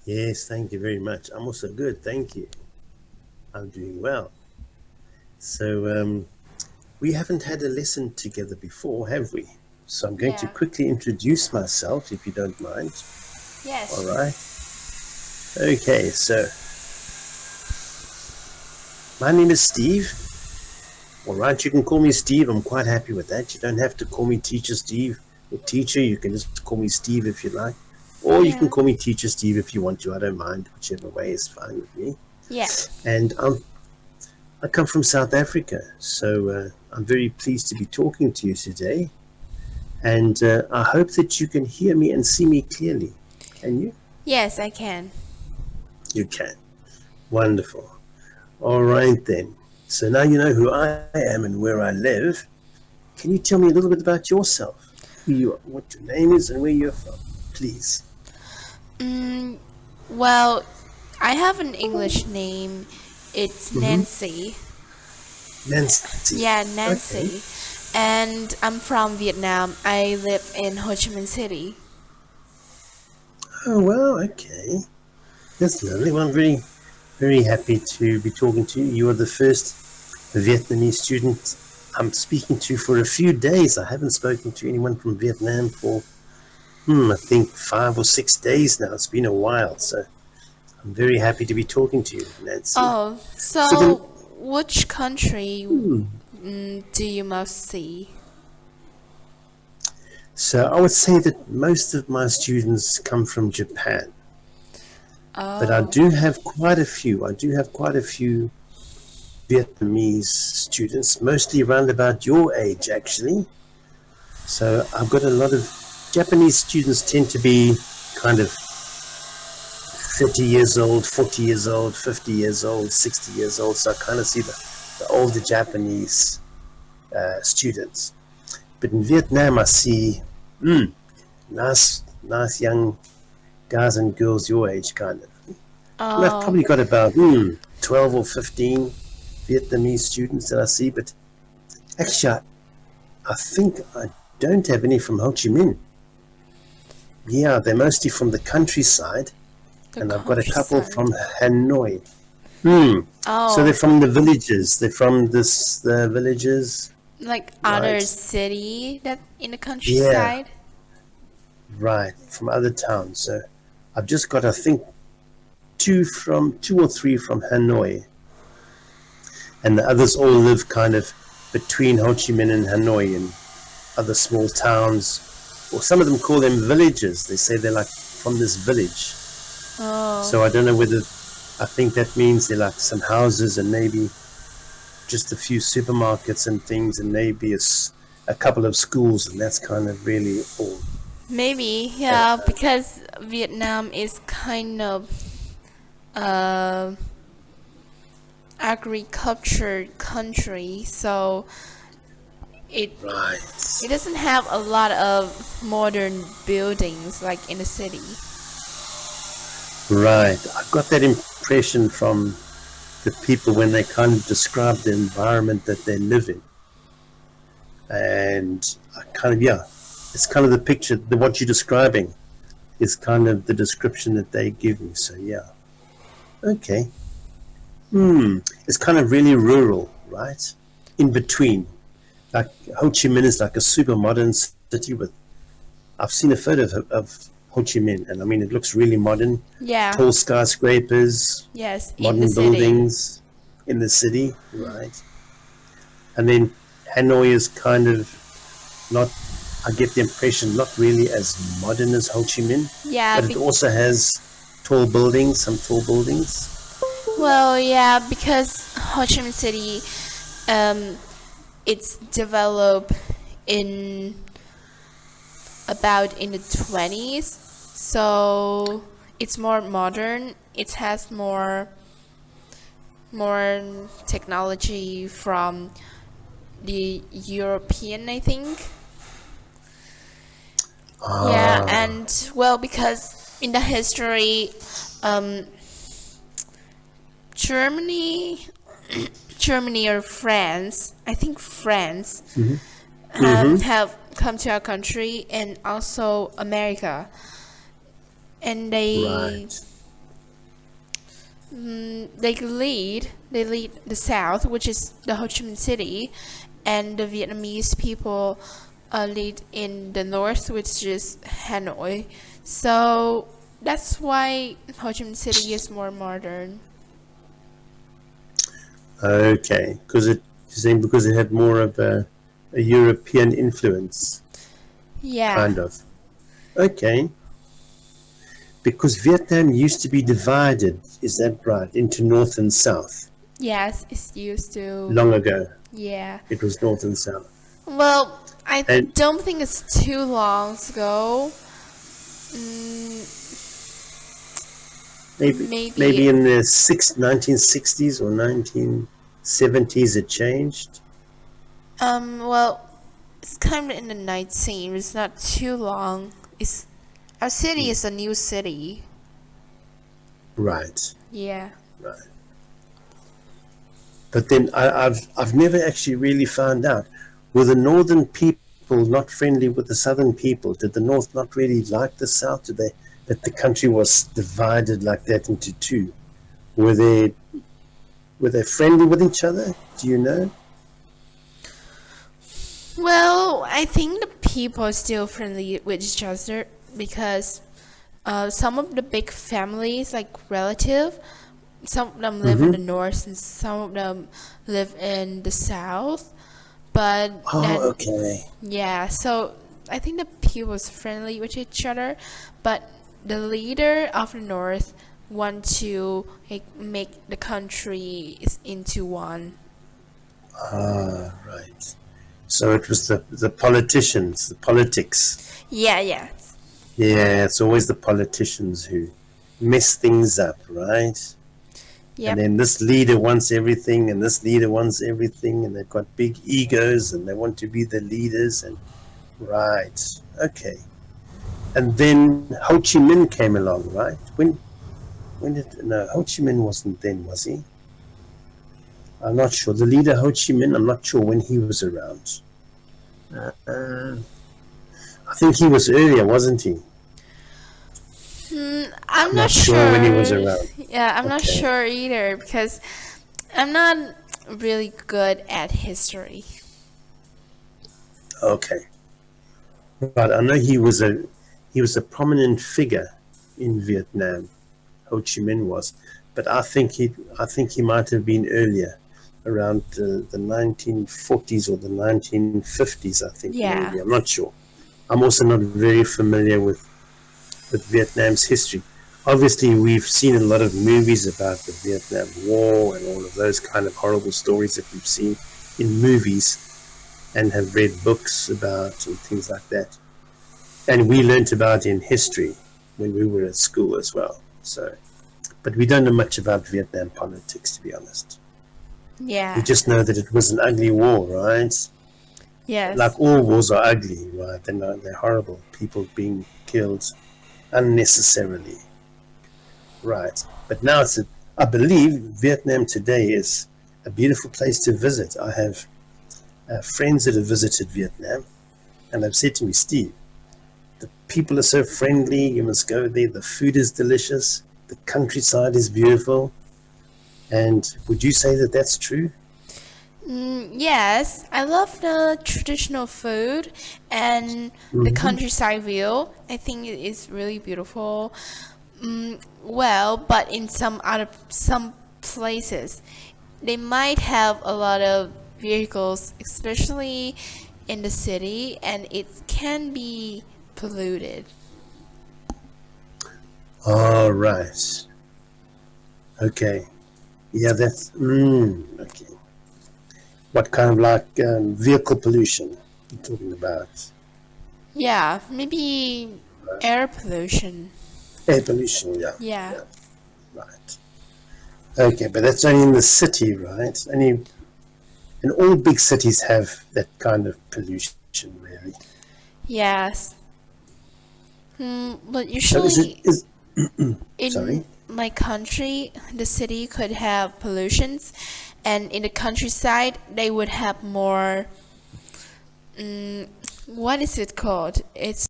Yes, thank you very much. I'm also good, thank you. I'm doing well. So, we haven't had a lesson together before, have we? So, I'm going to Yeah. quickly introduce myself, if you don't mind. All Yes. right. Okay, so my name is Steve. All right, you can call me Steve. I'm quite happy with that. You don't have to call me Teacher Steve or Teacher. You can just call me Steve if you like. Or you can Yeah. call me Teacher Steve if you want to. I don't mind. Whichever way is fine with me. Yeah. And I come from South Africa, so I'm very pleased to be talking to you today. And I hope that you can hear me and see me clearly. Can you? Yes, I can. You can. Wonderful. All right then. So now you know who I am and where I live. Can you tell me a little bit about yourself? Who you are, what your name is, and where you're from, please? Mm, well, I have an English name. It's Mm-hmm. Nancy. Nancy. Yeah, Okay. Nancy. And I'm from Vietnam. I live in Ho Chi Minh City. Oh well. Okay. That's lovely. Well, I'm very happy to be talking to you. You are the first Vietnamese student I'm speaking to for a few days. I haven't spoken to anyone from Vietnam for, I think 5 or 6 days now. It's been a while, so I'm very happy to be talking to you, Nancy. Oh, So then, so which country hmm, do you most see? so I would say that most of my students come from Japan, but I Oh, do have quite a few. I do have quite a few Vietnamese students, mostly around about your age, actually. So I've got a lot of Japanese students tend to be kind of 30 years old, 40 years old, 50 years old, 60 years old. So I kind of see the older Japanese students. But in Vietnam, I see nice young guys and girls your age, kind of. And I've oh, probably got about 12 or 15 Vietnamese students that I see. But actually, I think I don't have any from Ho Chi Minh. Yeah, they're mostly from the countryside, the and I've got a couple countryside. from Hanoi. Hmm. So they're Oh, from the villages. They're from the villages, like other right? city that in the Yeah, countryside? right. From other towns. So I've just got, I think, two or three from Hanoi, and the others all live kind of between Ho Chi Minh and Hanoi in other small towns, or some of them call them villages. They say they're like from this village. Oh, So I don't know whether I think that means they're like some houses and maybe just a few supermarkets and things, and maybe a couple of schools, and that's kind of really all. maybe, Uh, yeah, because Vietnam is kind of uh agriculture country, so it right, it doesn't have a lot of modern buildings like in the city. right. I've got that impression from the people when they kind of describe the environment that they live in, and I kind of it's kind of the picture. What you're describing is kind of the description that they give me. So yeah, okay. It's kind of really rural, right? In between. Like Ho Chi Minh is like a super modern city with. I've seen a photo of Ho Chi Minh, and I mean, it looks really modern. Yeah, Tall skyscrapers, yes, in the modern city. buildings in the city, right? And then Hanoi is kind of not, I get the impression, not really as modern as Ho Chi Minh, Yeah, but it also has tall buildings, some tall buildings. well, yeah, because Ho Chi Minh City, um, it's developed in about in the 20s, so it's more modern. It has more technology from the European, I think. Yeah, Ah, and well, because in the history, um, Germany, Germany or France, I think France, mm-hmm. Mm-hmm. have come to our country, and also America, and they Right. they lead the south, which is the Ho Chi Minh City, and the Vietnamese people lead in the north, which is Hanoi. So that's why Ho Chi Minh City is more modern. Okay, you're saying because it had more of a European influence, Yeah. kind of. Okay, because Vietnam used to be divided, is that right, into north and south Yes, it's used to. long ago. Yeah. It was north and south. Well, I And don't think it's too long ago. Mm, maybe maybe. in the 1960s or 1970s it changed. Well, it's kind of in the night scene. It's not too long. It's our city is a new city. Right, Yeah. right. But then I've never actually really found out, were the northern people not friendly with the southern people? Did the north not really like the south? Did they, that the country was divided like that into two? Were they friendly with each other? Do you know? Well, I think the people are still friendly with each other because some of the big families, like relative, some of them live in the north and some of them live in the south. But Oh, then, okay. yeah, so I think the people is friendly with each other, but the leader of the north want to make the country into one. Ah, right. So it was the politicians, the politics. Yeah, yeah, Yeah, it's always the politicians who mess things up, right? And yep, then this leader wants everything, and this leader wants everything, and they've got big egos, and they want to be the leaders. And right, okay. And then Ho Chi Minh came along, right? When did no Ho Chi Minh wasn't then, was he? I'm not sure. The leader Ho Chi Minh, I'm not sure when he was around. I think he was earlier, wasn't he? I'm Not not sure when he was sure. around. Yeah, I'm not Okay. sure either because I'm not really good at history. Okay. But I know he was a prominent figure in Vietnam. Ho Chi Minh was, but I think he might have been earlier, around the 1940s or the 1950s. I think Yeah. maybe, I'm not sure. I'm also not very familiar with Vietnam's history. Obviously, we've seen a lot of movies about the Vietnam War and all of those kind of horrible stories that we've seen in movies and have read books about and things like that. And we learnt about in history when we were at school as well. So, but we don't know much about Vietnam politics, to be honest. We Yeah. just know that it was an ugly war, right? Yes. Like all wars are ugly, right? They're horrible. People being killed unnecessarily, right? But now I believe Vietnam today is a beautiful place to visit. I have friends that have visited Vietnam, and they've said to me, Steve, the people are so friendly. You must go there. The food is delicious. The countryside is beautiful. And would you say that that's true? Yes, I love the traditional food and the countryside view. I think it is really beautiful. Well, but in some places, they might have a lot of vehicles, especially in the city, and it can be polluted. All right. Okay. Yeah, that's okay. What kind of like vehicle pollution you're talking about? Yeah, maybe air pollution. Air pollution, yeah. Yeah. Right. Okay, but that's only in the city, right? Only, and all big cities have that kind of pollution, really. Yes. But So usually in sorry? my country, the city could have pollutions, and in the countryside, they would have more. What is it called? It's